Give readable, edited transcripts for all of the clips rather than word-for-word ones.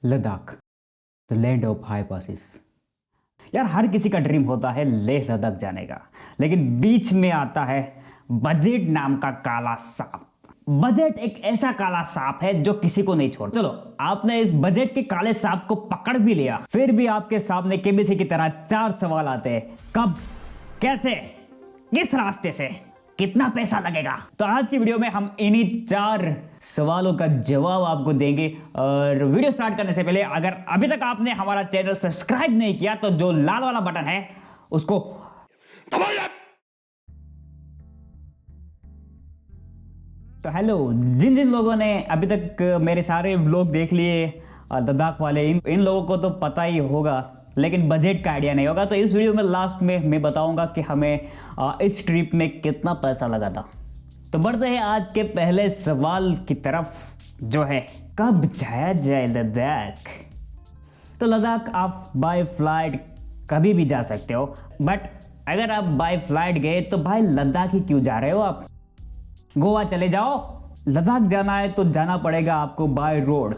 Ladakh, the land of high passes. यार हर किसी का ड्रीम होता है लेह लद्दाख जाने का, लेकिन बीच में आता है बजट नाम का काला सांप। बजट एक ऐसा काला सांप है जो किसी को नहीं छोड़। चलो, आपने इस बजट के काले सांप को पकड़ भी लिया, फिर भी आपके सामने केबीसी की तरह 4 सवाल आते हैं। कब, कैसे, किस रास्ते से, कितना पैसा लगेगा। तो आज की वीडियो में हम इन्हीं 4 सवालों का जवाब आपको देंगे। और वीडियो स्टार्ट करने से पहले अगर अभी तक आपने हमारा चैनल सब्सक्राइब नहीं किया तो जो लाल वाला बटन है उसको दबाइए। तो हेलो, जिन जिन लोगों ने अभी तक मेरे सारे व्लॉग देख लिए लद्दाख वाले, इन लोगों को तो पता ही होगा, लेकिन बजट का आइडिया नहीं होगा। तो इस वीडियो में लास्ट में मैं बताऊंगा कि हमें इस ट्रिप में कितना पैसा लगा था। तो बढ़ते हैं आज के पहले सवाल की तरफ, जो है कब जाया जाए लद्दाख। तो लद्दाख आप बाय फ्लाइट कभी भी जा सकते हो, बट अगर आप बाय फ्लाइट गए तो भाई लद्दाख ही क्यों जा रहे हो आप, गोवा चले जाओ। लद्दाख जाना है तो जाना पड़ेगा आपको by road,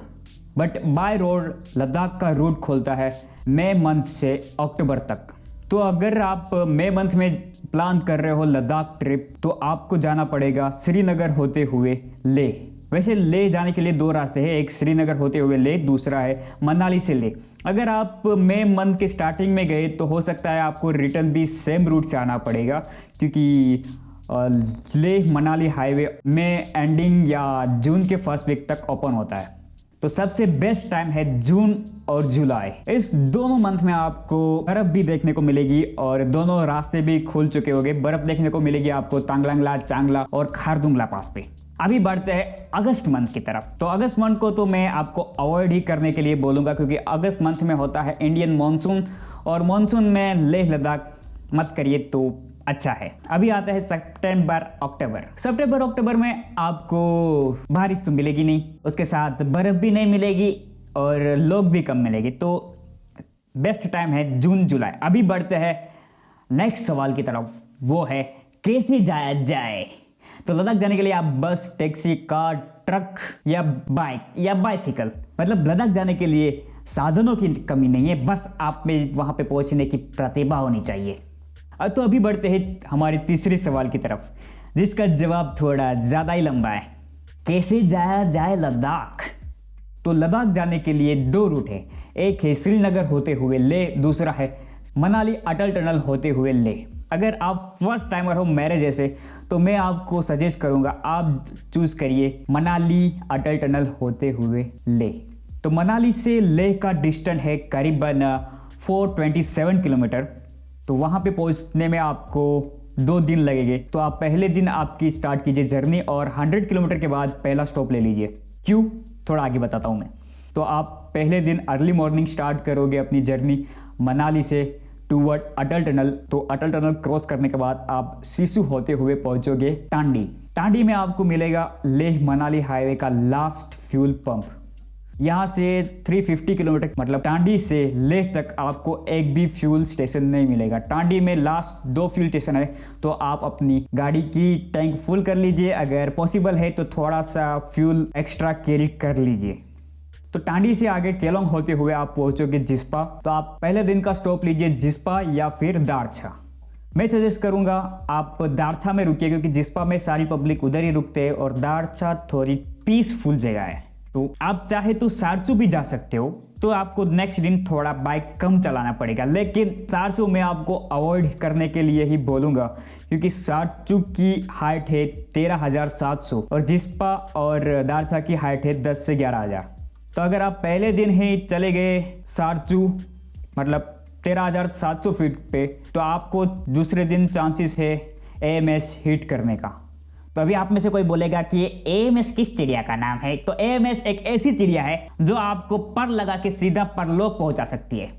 but by road Ladakh का रूट खोलता है मई मंथ से अक्टूबर तक। तो अगर आप मई मंथ में प्लान कर रहे हो लद्दाख ट्रिप तो आपको जाना पड़ेगा श्रीनगर होते हुए लेह। वैसे लेह जाने के लिए 2 रास्ते हैं, एक श्रीनगर होते हुए लेह, दूसरा है मनाली से लेह। अगर आप मई मंथ के स्टार्टिंग में गए तो हो सकता है आपको रिटर्न भी सेम रूट से आना पड़ेगा, क्योंकि लेह मनाली हाईवे मई एंडिंग या जून के फर्स्ट वीक तक ओपन होता है। तो सबसे बेस्ट टाइम है जून और जुलाई। इस दोनों मंथ में आपको बर्फ भी देखने को मिलेगी और दोनों रास्ते भी खुल चुके होंगे। बर्फ देखने को मिलेगी आपको तांगलांगला, चांगला और खारदुंगला पास पे। अभी बढ़ते हैं अगस्त मंथ की तरफ। तो अगस्त मंथ को तो मैं आपको अवॉइड ही करने के लिए बोलूंगा, क्योंकि अगस्त मंथ में होता है इंडियन मानसून, और मानसून में लेह लद्दाख मत करिए तो अच्छा है। अभी आता है सितंबर अक्टूबर में आपको बारिश तो मिलेगी नहीं, उसके साथ बर्फ भी नहीं मिलेगी और लोग भी कम मिलेगी। तो बेस्ट टाइम है जून जुलाई। अभी बढ़ते हैं नेक्स्ट सवाल की तरफ, वो है कैसे जाया जाए। तो लद्दाख जाने के लिए आप बस, टैक्सी, कार, ट्रक या बाइक या बाइसिकल, मतलब लद्दाख जाने के लिए साधनों की कमी नहीं है, बस आप में वहां पे पहुंचने की प्रतिभा होनी चाहिए। तो अभी बढ़ते हैं हमारे तीसरे सवाल की तरफ, जिसका जवाब थोड़ा ज़्यादा ही लंबा है। कैसे जाया जाए लद्दाख। तो लद्दाख जाने के लिए 2 रूट है, एक है श्रीनगर होते हुए लेह, दूसरा है मनाली अटल टनल होते हुए लेह। अगर आप फर्स्ट टाइमर हो मेरे जैसे तो मैं आपको सजेस्ट करूंगा आप चूज करिए मनाली अटल टनल होते हुए लेह। तो मनाली से लेह का डिस्टेंस है करीबन 427 किलोमीटर। तो वहाँ पे पहुँचने में आपको 2 दिन लगेंगे। तो आप पहले दिन आपकी स्टार्ट कीजिए जर्नी और 100 किलोमीटर के बाद पहला स्टॉप ले लीजिए। क्यों, थोड़ा आगे बताता हूँ मैं। तो आप पहले दिन अर्ली मॉर्निंग स्टार्ट करोगे अपनी जर्नी मनाली से टूवर्ड अटल टनल। तो अटल टनल क्रॉस करने के बाद आप सिसु होते हुए पहुँचोगे टांडी। टांडी में आपको मिलेगा लेह मनाली हाईवे का लास्ट फ्यूल पंप। यहाँ से 350 किलोमीटर मतलब टांडी से लेह तक आपको एक भी फ्यूल स्टेशन नहीं मिलेगा। टांडी में लास्ट 2 फ्यूल स्टेशन है, तो आप अपनी गाड़ी की टैंक फुल कर लीजिए, अगर पॉसिबल है तो थोड़ा सा फ्यूल एक्स्ट्रा कैरी कर लीजिए। तो टांडी से आगे केलोंग होते हुए आप पहुंचोगे जिस्पा। तो आप पहले दिन का स्टॉप लीजिए जिस्पा या फिर दारछा। मैं सजेस्ट करूंगा आप दारछा में रुकिए, क्योंकि जिस्पा में सारी पब्लिक उधर ही रुकते हैं और दारछा थोड़ी पीसफुल जगह है। तो आप चाहे तो सारचू भी जा सकते हो, तो आपको नेक्स्ट दिन थोड़ा बाइक कम चलाना पड़ेगा, लेकिन सारचू मैं आपको अवॉइड करने के लिए ही बोलूँगा, क्योंकि सारचू की हाइट है 13,700 और जिस्पा और दारछा की हाइट है 10 से 11,000। तो अगर आप पहले दिन ही चले गए सारचू मतलब 13,700 फीट पे, तो आपको दूसरे दिन चांसेस है AMS हिट करने का। तो अभी आप में से कोई बोलेगा कि ये AMS किस चिड़िया का नाम है। तो AMS एक ऐसी चिड़िया है जो आपको पर लगा के सीधा परलोक पहुंचा सकती है।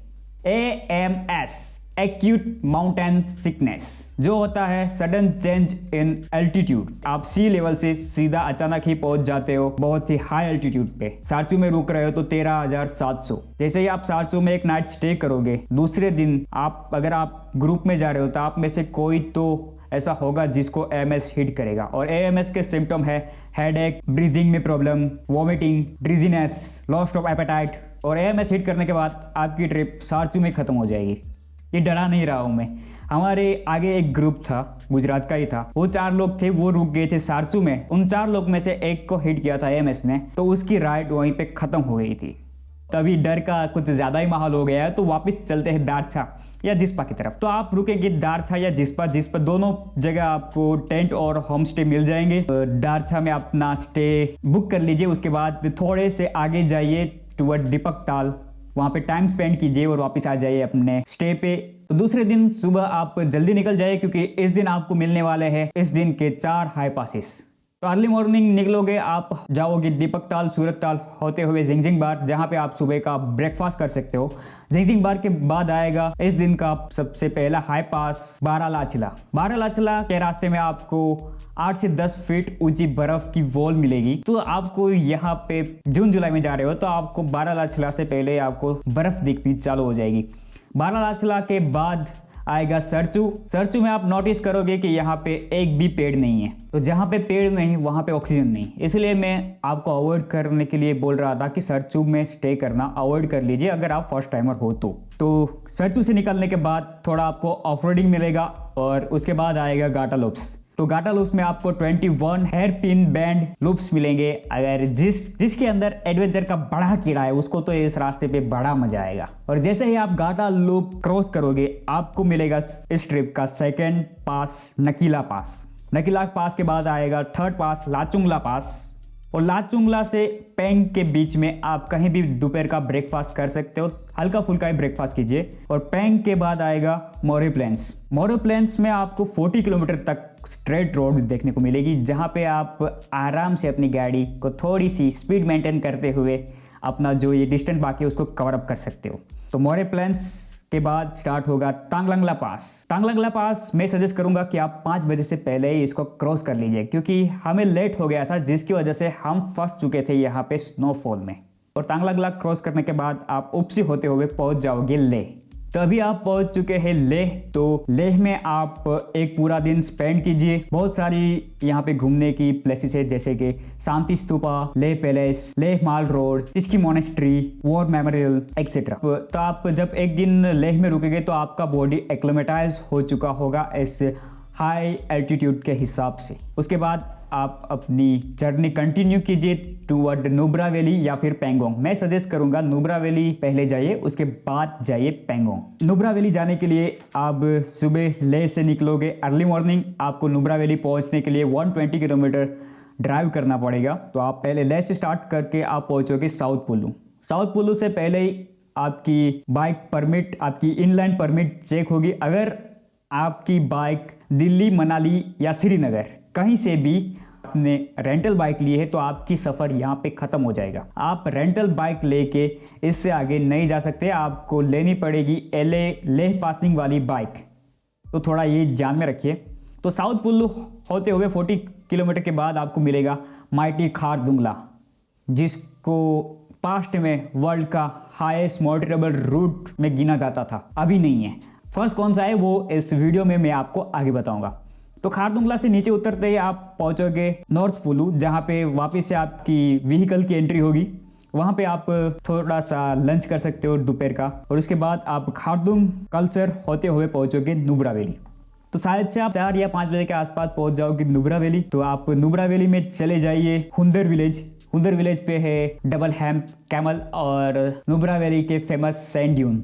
AMS एक्यूट माउंटेन सिकनेस, जो होता है सडन चेंज इन एल्टीट्यूड। आप सी लेवल से सीधा अचानक ही पहुंच जाते हो बहुत ही हाई एल्टीट्यूड पे। सारचू में रुक रहे हो तो 13,700। जैसे ही आप सारचू में एक नाइट स्टे करोगे, दूसरे दिन अगर आप ग्रुप में जा रहे हो तो आप में से कोई तो ऐसा होगा जिसको AMS हिट करेगा। और AMS के सिम्टम है हेडेक, ब्रीदिंग में problem, vomiting, dizziness, lost of appetite, और AMS हिट करने के बाद आपकी ट्रिप सारचू में ख़त्म हो जाएगी। ये डरा नहीं रहा हूँ मैं। हमारे आगे एक ग्रुप था, गुजरात का ही था, वो 4 लोग थे, वो रुक गए थे सारचू में। उन 4 लोग में से एक को हिट किया था AMS ने, तो उसकी राइड वहीं पे ख़त्म हो गई थी। तभी डर का कुछ ज़्यादा ही माहौल हो गया है, तो वापस चलते हैं दारछा या जिस्पा की तरफ। तो आप रुकेंगे दारछा या जिस्पा दोनों जगह आपको टेंट और होम स्टे मिल जाएंगे। दारछा में अपना स्टे बुक कर लीजिए, उसके बाद थोड़े से आगे जाइए टुवर्ड दीपक ताल, वहाँ पे टाइम स्पेंड कीजिए और वापस आ जाइए अपने स्टे पे। तो दूसरे दिन सुबह आप जल्दी निकल जाइए, क्योंकि इस दिन आपको मिलने वाले हैं इस दिन के 4 हाई पासेस। तो अर्ली मॉर्निंग निकलोगे, आप जाओगे दीपक ताल, सूरत ताल होते हुए जिंगजिंग बार, जहाँ पे आप सुबह का ब्रेकफास्ट कर सकते हो। जिंगजिंग बार के बाद आएगा इस दिन का सबसे पहला हाई पास बारालाचला। बारालाचला के रास्ते में आपको 8 से 10 फीट ऊंची बर्फ की वॉल मिलेगी। तो आपको यहाँ पे जून जुलाई में जा रहे हो तो आपको बारालाचला से पहले आपको बर्फ दिखनी चालू हो जाएगी। बारालाचला के बाद आएगा सरचू में आप नोटिस करोगे कि यहाँ पे एक भी पेड़ नहीं है। तो जहाँ पे पेड़ नहीं वहाँ पे ऑक्सीजन नहीं, इसलिए मैं आपको अवॉइड करने के लिए बोल रहा था कि सरचू में स्टे करना अवॉइड कर लीजिए अगर आप फर्स्ट टाइमर हो तो सरचू से निकलने के बाद थोड़ा आपको ऑफ रोडिंग मिलेगा और उसके बाद आएगा गाटा लूप्स। तो गाटा लूप्स में आपको 21 हेयर पिन बैंड लूप्स मिलेंगे। अगर जिसके अंदर एडवेंचर का बड़ा कीड़ा है उसको तो इस रास्ते पे बड़ा मजा आएगा। और जैसे ही आप गाटा लूप क्रॉस करोगे आपको मिलेगा इस ट्रिप का सेकंड पास, नकीला पास। नकीला पास के बाद आएगा थर्ड पास, लाचुंगला पास। और लाचुंगला से पेंग के बीच में आप कहीं भी दोपहर का ब्रेकफास्ट कर सकते हो, हल्का फुल्का ही ब्रेकफास्ट कीजिए। और पेंग के बाद आएगा मोरे प्लेन्स। मोरे प्लेन्स में आपको 40 किलोमीटर तक स्ट्रेट रोड देखने को मिलेगी, जहां पे आप आराम से अपनी गाड़ी को थोड़ी सी स्पीड मेंटेन करते हुए अपना जो ये डिस्टेंस बाकी है उसको कवर अप कर सकते हो। तो मोरे प्लेन्स के बाद स्टार्ट होगा तांगलंगला पास। तांगलंगला पास मैं सजेस्ट करूंगा कि आप 5 बजे से पहले ही इसको क्रॉस कर लीजिए, क्योंकि हमें लेट हो गया था जिसकी वजह से हम फंस चुके थे यहाँ पे स्नोफॉल में। और तांगलंगला क्रॉस करने के बाद आप उपसी होते हुए पहुंच जाओगे लेह। तो अभी आप पहुंच चुके हैं लेह। तो लेह में आप एक पूरा दिन स्पेंड कीजिए। बहुत सारी यहाँ पे घूमने की प्लेसेस है, जैसे कि शांति स्तूपा, लेह पैलेस, लेह माल रोड, इसकी मोनेस्ट्री, वॉर मेमोरियल एक्सेट्रा। तो आप जब एक दिन लेह में रुकेंगे तो आपका बॉडी एक्लोमेटाइज हो चुका होगा इस हाई एल्टीट्यूड के हिसाब से। उसके बाद आप अपनी जर्नी कंटिन्यू कीजिए टूवर्ड नुब्रा वैली या फिर पेंगोंग। मैं सजेस्ट करूंगा नुब्रा वैली पहले जाइए, उसके बाद जाइए पेंगोंग। नुब्रा वैली जाने के लिए आप सुबह लेह से निकलोगे अर्ली मॉर्निंग। आपको नुब्रा वैली पहुंचने के लिए 120 किलोमीटर ड्राइव करना पड़ेगा। तो आप पहले लेह से स्टार्ट करके आप पहुंचोगे साउथ पुलू। साउथ पुलू से पहले ही आपकी बाइक परमिट, आपकी इनलाइन परमिट चेक होगी। अगर आपकी बाइक दिल्ली, मनाली या श्रीनगर कहीं से भी आपने रेंटल बाइक ली है तो आपकी सफ़र यहाँ पे ख़त्म हो जाएगा। आप रेंटल बाइक लेके इससे आगे नहीं जा सकते, आपको लेनी पड़ेगी लेह पासिंग वाली बाइक। तो थोड़ा ये ध्यान में रखिए। तो साउथ पुल्लू होते हुए 40 किलोमीटर के बाद आपको मिलेगा माइटी खारदुंगला, जिसको पास्ट में वर्ल्ड का हाईएस्ट मोटरेबल रूट में गिना जाता था, अभी नहीं है। फर्स्ट कौन सा है वो इस वीडियो में मैं आपको आगे बताऊंगा। तो खारदुंगला से नीचे उतरते ही आप पहुंचोगे नॉर्थ पुलू, जहां पे वापस से आपकी व्हीकल की एंट्री होगी। वहां पे आप थोड़ा सा लंच कर सकते हो दोपहर का, और उसके बाद आप खारदुंग कल्चर होते हुए पहुंचोगे नुब्रा वैली। तो शायद से आप 4 या 5 बजे के आसपास पहुंच जाओगे नुब्रा वैली। तो आप नुब्रा वैली में चले जाइए हुंदर विलेज। हुंदर विलेज पे है डबल हैम्प कैमल और नुब्रा वैली के फेमस सैंड ड्यून।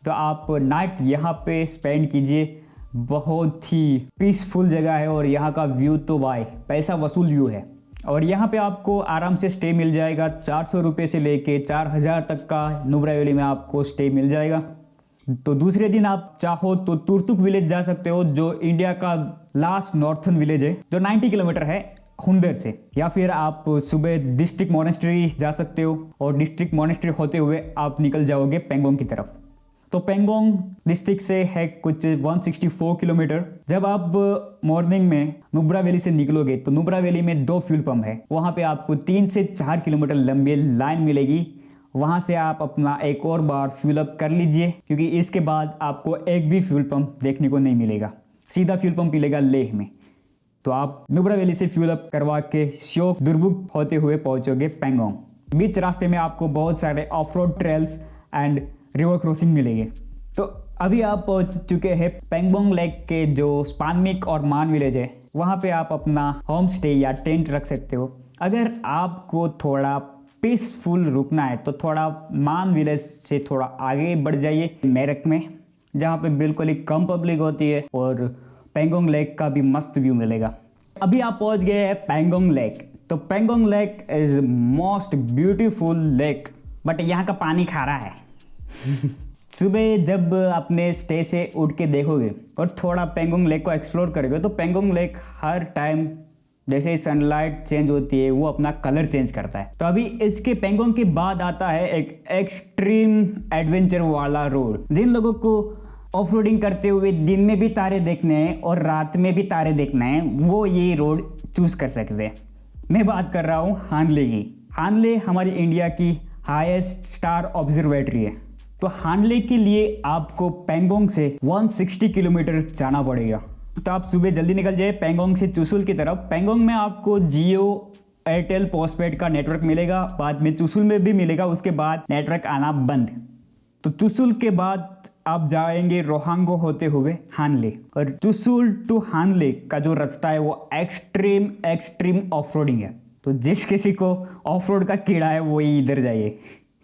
तो आप नाइट यहाँ पे स्पेंड कीजिए। बहुत ही पीसफुल जगह है और यहाँ का व्यू तो भाई पैसा वसूल व्यू है। और यहाँ पे आपको आराम से स्टे मिल जाएगा। 400 रुपये से लेके 4000 तक का नुब्रा वैली में आपको स्टे मिल जाएगा। तो दूसरे दिन आप चाहो तो तुर्तुक विलेज जा सकते हो, जो इंडिया का लास्ट नॉर्थन विलेज है, जो 90 किलोमीटर है हुंदर से। या फिर आप सुबह डिस्ट्रिक्ट मोनेस्ट्री जा सकते हो और डिस्ट्रिक्ट मोनेस्ट्री होते हुए आप निकल जाओगे पेंगोंग की तरफ। तो पेंगोंग डिस्ट्रिक्ट से है कुछ 164 किलोमीटर। जब आप मॉर्निंग में नुब्रा वैली से निकलोगे तो नुब्रा वैली में 2 फ्यूल पंप है। वहाँ पे आपको 3 से 4 किलोमीटर लंबी लाइन मिलेगी। वहाँ से आप अपना एक और बार फ्यूल अप कर लीजिए, क्योंकि इसके बाद आपको एक भी फ्यूल पंप देखने को नहीं मिलेगा। सीधा फ्यूल पंप मिलेगा लेह में। तो आप नुब्रा वैली से फ्यूल अप करवा के श्योक दुर्बुक होते हुए पहुँचोगे पेंगोंग। बीच रास्ते में आपको बहुत सारे of road trails and river crossing मिलेंगे। तो अभी आप पहुंच चुके हैं पेंगोंग लेक के जो स्पानमिक और मान विलेज है, वहाँ पे आप अपना होम स्टे या टेंट रख सकते हो। अगर आपको थोड़ा पीसफुल रुकना है तो थोड़ा मान विलेज से थोड़ा आगे बढ़ जाइए मेरठ में, जहाँ पे बिल्कुल ही कम पब्लिक होती है और पेंगोंग लेक का भी मस्त व्यू मिलेगा। अभी आप पहुंच गए हैं पेंगोंग लेक। तो Pangong lake is most beautiful lake, but यहाँ का पानी खारा है। सुबह जब अपने स्टे से उठ के देखोगे और थोड़ा पेंगोंग लेक को एक्सप्लोर करोगे तो पेंगोंग लेक हर टाइम जैसे ही सनलाइट चेंज होती है वो अपना कलर चेंज करता है। तो अभी इसके पेंगोंग के बाद आता है एक एक्सट्रीम एडवेंचर वाला रोड। जिन लोगों को ऑफ रोडिंग करते हुए दिन में भी तारे देखने हैं और रात में भी तारे देखना है, वो ये रोड चूज कर सकते हैं। मैं बात कर रहा हूँ हानले की। हानले हमारी इंडिया की हाईएस्ट स्टार ऑब्जर्वेटरी है। तो हानले के लिए आपको पेंगोंग से 160 किलोमीटर जाना पड़ेगा। तो आप सुबह जल्दी निकल जाए पेंगोंग से चुशुल की तरफ। पेंगोंग में आपको जियो एयरटेल पोस्टपेड का नेटवर्क मिलेगा, बाद में चुशुल में भी मिलेगा, उसके बाद नेटवर्क आना बंद। तो चुशुल के बाद आप जाएंगे रोहांगो होते हुए हानले, और चुशुल टू हानले का जो रास्ता है वो एक्सट्रीम ऑफ रोडिंग है। तो जिस किसी को ऑफ रोड का कीड़ा है वो इधर जाइए।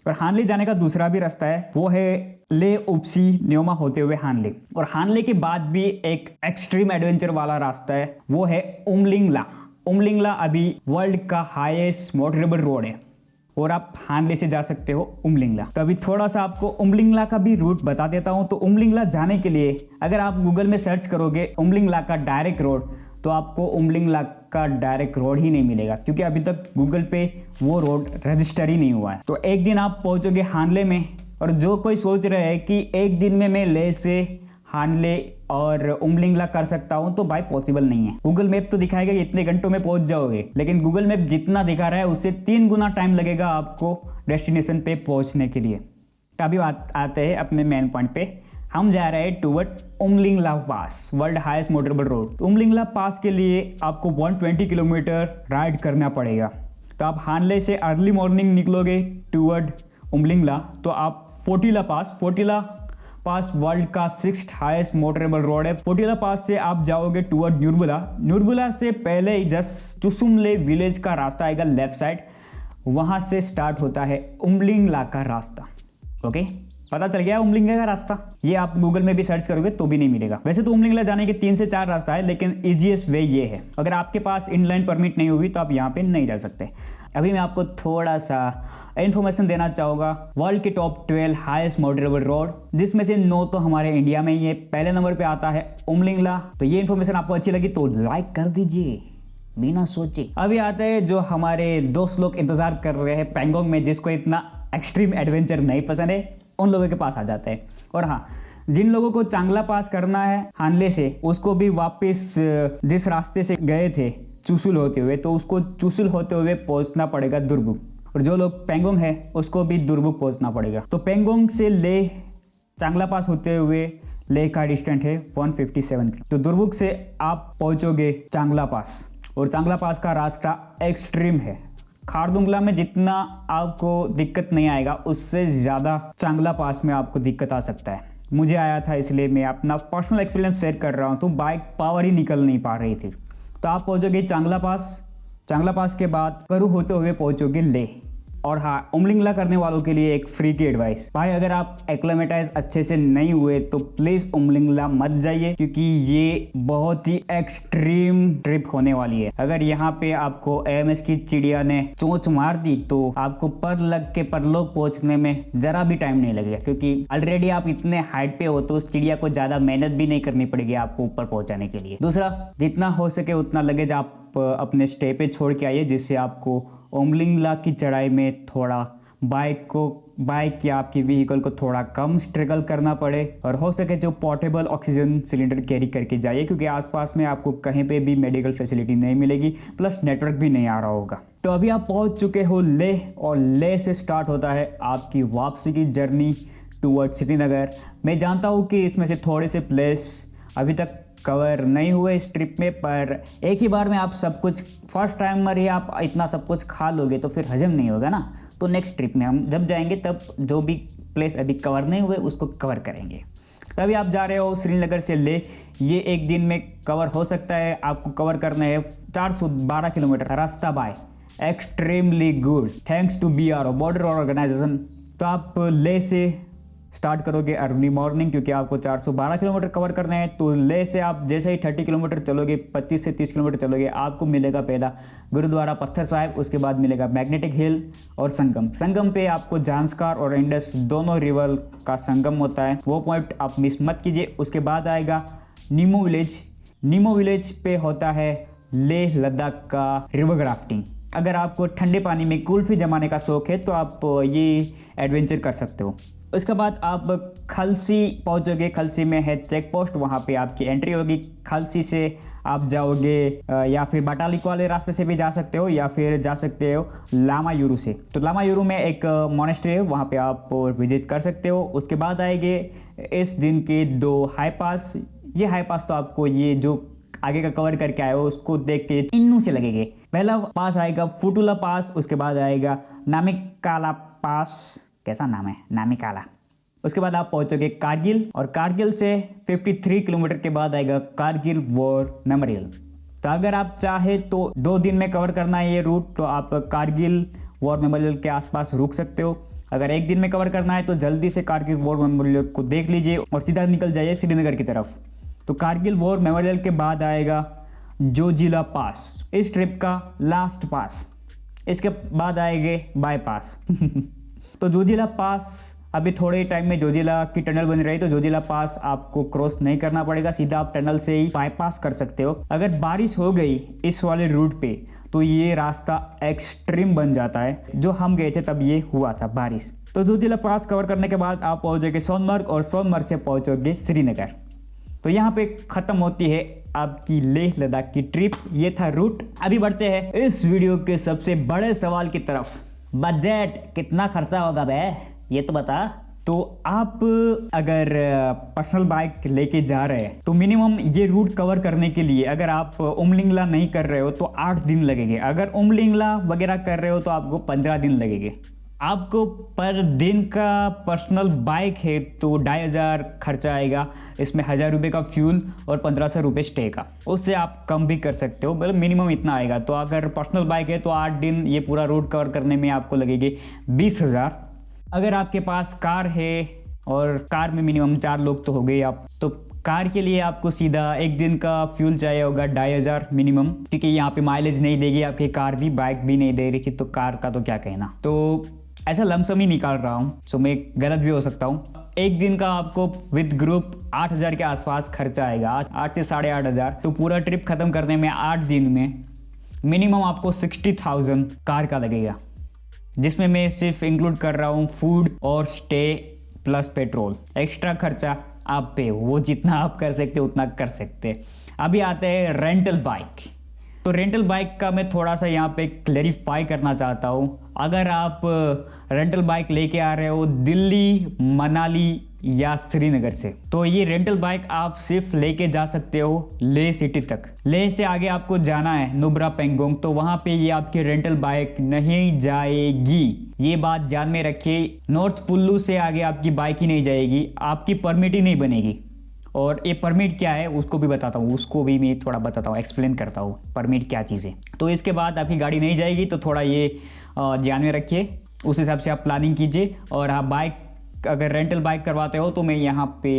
और हानले जाने का दूसरा भी रास्ता है, वो है ले उपसी न्योमा होते हुए हानले। और हानले के बाद भी एक एक्सट्रीम एडवेंचर वाला रास्ता है, वो है उमलिंगला। उमलिंगला अभी वर्ल्ड का हाईएस्ट मोटरेबल रोड है और आप हानले से जा सकते हो उमलिंगला। तो अभी थोड़ा सा आपको उमलिंगला का भी रूट बता देता हूँ। तो उमलिंगला जाने के लिए अगर आप गूगल में सर्च करोगे उमलिंगला का डायरेक्ट रोड, तो आपको उमलिंगला का डायरेक्ट रोड ही नहीं मिलेगा, क्योंकि अभी तक गूगल पे वो रोड रजिस्टर ही नहीं हुआ है। तो एक दिन आप पहुंचोगे हानले में, और जो कोई सोच रहे हैं कि एक दिन में मैं ले से हानले और उमलिंगला कर सकता हूं, तो भाई पॉसिबल नहीं है। गूगल मैप तो दिखाएगा कि इतने घंटों में पहुंच जाओगे, लेकिन गूगल मैप जितना दिखा रहा है उससे 3 गुना टाइम लगेगा आपको डेस्टिनेशन पे पहुंचने के लिए। तो अभी आते हैं अपने मेन पॉइंट पे। हम जा रहे हैं toward Umlingla pass, world highest motorable road. Umlingla pass के लिए आपको 120 किलोमीटर राइड करना पड़ेगा। तो आप हानले से अर्ली मॉर्निंग निकलोगे टूवर्ड उमलिंगला, तो आप फोर्टिला पास वर्ल्ड का 6th हाईएस्ट मोटरेबल रोड है। फोर्टिला पास से आप जाओगे टूवर्ड न्यूरबुला। न्यूरबुला से पहले ही जस्ट चुसुमले विलेज का रास्ता आएगा लेफ्ट साइड, वहां से स्टार्ट होता है उमलिंगला का रास्ता। ओके, पता चल गया उमलिंगला का रास्ता। ये आप गूगल में भी सर्च करोगे तो भी नहीं मिलेगा। वैसे तो उमलिंगला जाने के 3 से 4 रास्ता है, लेकिन इजीएस्ट वे ये है। अगर आपके पास इनलाइन परमिट नहीं होगी तो आप यहाँ पे नहीं जा सकते। अभी मैं आपको थोड़ा सा इन्फॉर्मेशन देना चाहूँगा वर्ल्ड के टॉप 12 हाईएस्ट मोटरेबल रोड, जिसमें से 9 तो हमारे इंडिया में ही है। पहले नंबर पे आता है उमलिंगला। तो ये इन्फॉर्मेशन आपको अच्छी लगी तो लाइक कर दीजिए बिना सोचे। अभी आते हैं जो हमारे दोस्त लोग इंतजार कर रहे हैं पेंगोंग में, जिसको इतना एक्सट्रीम एडवेंचर नहीं पसंद है, उन लोगों के पास आ जाते हैं। और हाँ, जिन लोगों को चांगला पास करना है हानले से, उसको भी वापस जिस रास्ते से गए थे चुशुल होते हुए, तो उसको चुशुल होते हुए पहुंचना पड़ेगा दुर्बुक। और जो लोग पेंगोंग है उसको भी दुर्बुक पहुंचना पड़ेगा। तो पेंगोंग से ले चांगला पास होते हुए ले का डिस्टेंस है 157 किलोमीटर। तो दुर्बुक से आप पहुंचोगे चांगला पास, और चांगला पास का रास्ता एक्सट्रीम है। खारदुंगला में जितना आपको दिक्कत नहीं आएगा, उससे ज़्यादा चांगला पास में आपको दिक्कत आ सकता है। मुझे आया था, इसलिए मैं अपना पर्सनल एक्सपीरियंस शेयर कर रहा हूँ। तो बाइक पावर ही निकल नहीं पा रही थी। तो आप पहुँचोगे चांगला पास के बाद करू होते हुए पहुँचोगे ले। और हाँ, उमलिंगला करने वालों के लिए एक फ्री की एडवाइस, भाई अगर आप एक्लेमेटाइज अच्छे से नहीं हुए तो प्लीज उमलिंगला मत जाइए, क्योंकि ये बहुत ही एक्सट्रीम ट्रिप होने वाली है। अगर यहाँ पे आपको एएमएस की चिड़िया ने चोंच मार दी तो आपको पर लग के परलोक पहुंचने में जरा भी टाइम नहीं लगेगा, क्योंकि ऑलरेडी आप इतने हाइट पे हो तो उस चिड़िया को ज्यादा मेहनत भी नहीं करनी पड़ेगी आपको ऊपर पहुंचाने के लिए। दूसरा, जितना हो सके उतना लगेज आप अपने स्टे पे छोड़ के आइए, जिससे आपको उमलिंगला की चढ़ाई में थोड़ा बाइक या आपकी व्हीकल को थोड़ा कम स्ट्रगल करना पड़े। और हो सके जो पोर्टेबल ऑक्सीजन सिलेंडर कैरी करके जाइए, क्योंकि आसपास में आपको कहीं पे भी मेडिकल फैसिलिटी नहीं मिलेगी, प्लस नेटवर्क भी नहीं आ रहा होगा। तो अभी आप पहुंच चुके हो लेह, और लेह से स्टार्ट होता है आपकी वापसी की जर्नी टूवर्ड श्रीनगर। मैं जानता हूँ कि इसमें से थोड़े से प्लेस अभी तक कवर नहीं हुए इस ट्रिप में, पर एक ही बार में आप सब कुछ, फर्स्ट टाइमर ही आप इतना सब कुछ खा लोगे तो फिर हजम नहीं होगा ना। तो नेक्स्ट ट्रिप में हम जब जाएंगे तब जो भी प्लेस अभी कवर नहीं हुए उसको कवर करेंगे। तभी आप जा रहे हो श्रीनगर से ले, ये एक दिन में कवर हो सकता है। आपको कवर करना है 412 किलोमीटर रास्ता by extremely good thanks to BRO border organisation. तो आप ले से स्टार्ट करोगे अर्ली मॉर्निंग, क्योंकि आपको 412 किलोमीटर कवर करना है। तो ले से आप जैसे ही 30 किलोमीटर चलोगे, 25 से 30 किलोमीटर चलोगे, आपको मिलेगा पहला गुरुद्वारा पत्थर साहिब, उसके बाद मिलेगा मैग्नेटिक हिल और संगम। संगम पे आपको जांस्कार और इंडस दोनों रिवर का संगम होता है, वो पॉइंट आप मिस मत कीजिए। उसके बाद आएगा नीमो विलेज। नीमो विलेज पे होता है लेह लद्दाख का रिवर क्राफ्टिंग। अगर आपको ठंडे पानी में कुल्फी जमाने का शौक है तो आप ये एडवेंचर कर सकते हो। उसके बाद आप खलसी पहुंचोगे। खलसी में है चेक पोस्ट, वहाँ पे आपकी एंट्री होगी। खलसी से आप जाओगे या फिर बाटालिक वाले रास्ते से भी जा सकते हो, या फिर जा सकते हो लामायुरू से। तो लामायुरू में एक मोनेस्ट्री है, वहाँ पे आप विजिट कर सकते हो। उसके बाद आएंगे इस दिन के 2 हाई पास। ये हाई पास तो आपको ये जो आगे का कवर करके आए हो उसको देख के इन्नू से लगेंगे। पहला पास आएगा फुटुला पास, उसके बाद आएगा नामिकाला पास। कैसा नाम है, नामिकाला। उसके बाद आप पहुंचोगे कारगिल, और कारगिल से 53 किलोमीटर के बाद आएगा कारगिल वॉर मेमोरियल। तो अगर आप चाहे तो 2 दिन में कवर करना है ये रूट, तो आप कारगिल वॉर मेमोरियल के आसपास रुक सकते हो। अगर 1 दिन में कवर करना है तो जल्दी से कारगिल वॉर मेमोरियल को देख लीजिए और सीधा निकल जाइए श्रीनगर की तरफ। तो कारगिल वॉर मेमोरियल के बाद आएगा जोजिला पास, इस ट्रिप का लास्ट पास। इसके बाद आएंगे बाईपास तो जोजिला पास अभी थोड़े टाइम में जोजिला की टनल बन रही है, तो जोजिला पास आपको क्रॉस नहीं करना पड़ेगा, सीधा आप टनल से ही बाईपास कर सकते हो। अगर बारिश हो गई इस वाले रूट पे तो ये रास्ता एक्सट्रीम बन जाता है। जो हम गए थे तब ये हुआ था बारिश। तो जोजिला पास कवर करने के बाद आप पहुंचोगे सोनमर्ग, और सोनमर्ग से पहुंचोगे श्रीनगर। तो यहाँ पे खत्म होती है आपकी लेह लद्दाख की ट्रिप। ये था रूट। अभी बढ़ते हैं इस वीडियो के सबसे बड़े सवाल की तरफ, बजट कितना खर्चा होगा बे, ये तो बता। तो आप अगर पर्सनल बाइक लेके जा रहे हैं तो मिनिमम ये रूट कवर करने के लिए, अगर आप उमलिंगला नहीं कर रहे हो तो 8 दिन लगेंगे। अगर उमलिंगला वगैरह कर रहे हो तो आपको 15 दिन लगेंगे। आपको पर दिन का पर्सनल बाइक है तो 2500 खर्चा आएगा। इसमें 1000 रुपये का फ्यूल और 1500 रुपये स्टे का। उससे आप कम भी कर सकते हो, मतलब मिनिमम इतना आएगा। तो अगर पर्सनल बाइक है तो 8 दिन ये पूरा रूट कवर करने में आपको लगेगी 20,000। अगर आपके पास कार है और कार में मिनिमम 4 लोग तो हो गए आप, तो कार के लिए आपको सीधा 1 दिन का फ्यूल चाहिए होगा 2500 मिनिमम, क्योंकि यहाँ पे माइलेज नहीं देगी आपकी कार भी, बाइक भी नहीं दे रही थी, तो कार का तो क्या कहना। तो ऐसा लमसम ही निकाल रहा हूँ, सो मैं गलत भी हो सकता हूँ। 1 दिन का आपको विद ग्रुप 8000 के आसपास खर्चा आएगा, 8 से 8500। तो पूरा ट्रिप खत्म करने में 8 दिन में मिनिमम आपको 60,000 कार का लगेगा, जिसमें मैं सिर्फ इंक्लूड कर रहा हूँ फूड और स्टे प्लस पेट्रोल। एक्स्ट्रा खर्चा आप पे, वो जितना आप कर सकते उतना कर सकते। अभी आते हैं रेंटल बाइक। तो रेंटल बाइक का मैं थोड़ा सा यहाँ पे क्लैरिफाई करना चाहता हूँ। अगर आप रेंटल बाइक लेके आ रहे हो दिल्ली, मनाली या श्रीनगर से, तो ये रेंटल बाइक आप सिर्फ लेके जा सकते हो लेह सिटी तक। लेह से आगे आपको जाना है नुब्रा पेंगोंग, तो वहाँ पे ये आपकी रेंटल बाइक नहीं जाएगी। ये बात ध्यान में रखिए। नॉर्थ कुल्लू से आगे आपकी बाइक ही नहीं जाएगी, आपकी परमिट ही नहीं बनेगी। और ये परमिट क्या है उसको भी बताता हूँ, उसको भी मैं थोड़ा बताता हूँ, एक्सप्लेन करता हूँ परमिट क्या चीज़ है। तो इसके बाद आपकी गाड़ी नहीं जाएगी, तो थोड़ा ये ध्यान में रखिए, उस हिसाब से आप प्लानिंग कीजिए। और आप बाइक अगर रेंटल बाइक करवाते हो तो मैं यहाँ पे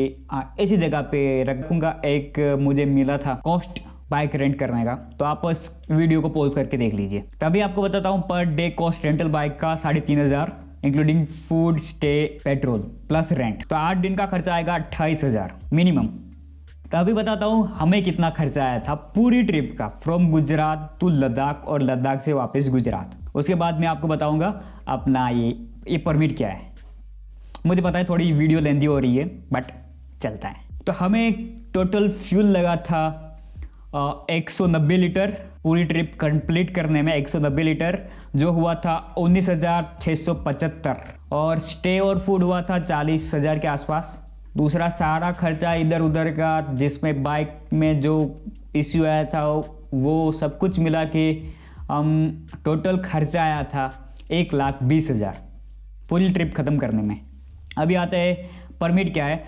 ऐसी जगह पे रखूँगा। एक मुझे मिला था कॉस्ट बाइक रेंट करने का, तो आप उस वीडियो को पॉज करके देख लीजिए। तभी आपको बताता हूँ per day cost rental bike का 3500 including food, stay, petrol plus rent. तो 8 दिन का खर्चा आएगा 28,000 मिनिमम। तो अभी बताता हूँ हमें कितना खर्चा आया था पूरी ट्रिप का, फ्रॉम गुजरात टू लद्दाख और लद्दाख से वापस गुजरात। उसके बाद मैं आपको बताऊंगा अपना ये परमिट क्या है। मुझे पता है थोड़ी वीडियो लेंदी हो रही है, बट चलता है। तो हमें टोटल फ्यूल लगा था 190 लीटर पूरी ट्रिप कंप्लीट करने में। 190 लीटर जो हुआ था 19,675, और स्टे और फूड हुआ था 40,000 के आसपास, दूसरा सारा खर्चा इधर उधर का, जिसमें बाइक में जो इश्यू आया था वो सब कुछ मिला के टोटल खर्चा आया था 1,20,000 पूरी ट्रिप ख़त्म करने में। अभी आता है परमिट क्या है।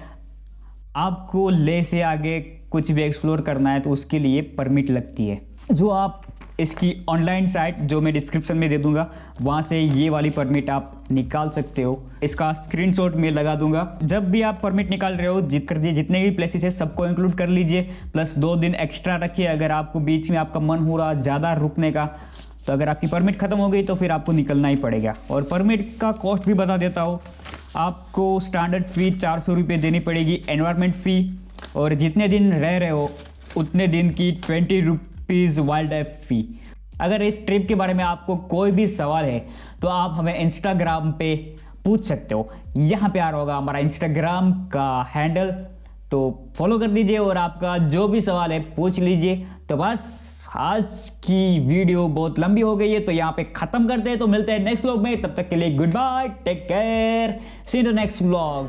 आपको ले से आगे कुछ भी एक्सप्लोर करना है तो उसके लिए परमिट लगती है, जो आप इसकी ऑनलाइन साइट जो मैं डिस्क्रिप्शन में दे दूंगा वहाँ से ये वाली परमिट आप निकाल सकते हो। इसका स्क्रीनशॉट मैं लगा दूंगा। जब भी आप परमिट निकाल रहे हो जितने भी प्लेसेस है सबको इंक्लूड कर लीजिए, प्लस 2 दिन एक्स्ट्रा रखिए। अगर आपको बीच में आपका मन हो रहा ज़्यादा रुकने का, तो अगर आपकी परमिट ख़त्म हो गई तो फिर आपको निकलना ही पड़ेगा। और परमिट का कॉस्ट भी बता देता हूँ, आपको स्टैंडर्ड फ़ी 400 रुपये देनी पड़ेगी, एनवायरनमेंट फ़ी, और जितने दिन रह रहे हो उतने दिन की 20 रुपीज़ वाइल्ड लाइफ फ़ी। अगर इस ट्रिप के बारे में आपको कोई भी सवाल है तो आप हमें इंस्टाग्राम पे पूछ सकते हो। यहाँ पे आ रहा होगा हमारा इंस्टाग्राम का हैंडल, तो फॉलो कर दीजिए और आपका जो भी सवाल है पूछ लीजिए। तो बस आज की वीडियो बहुत लंबी हो गई है तो यहाँ पे ख़त्म करते हैं। तो मिलते हैं नेक्स्ट व्लॉग में, तब तक के लिए good bye, take care, see you in the next vlog.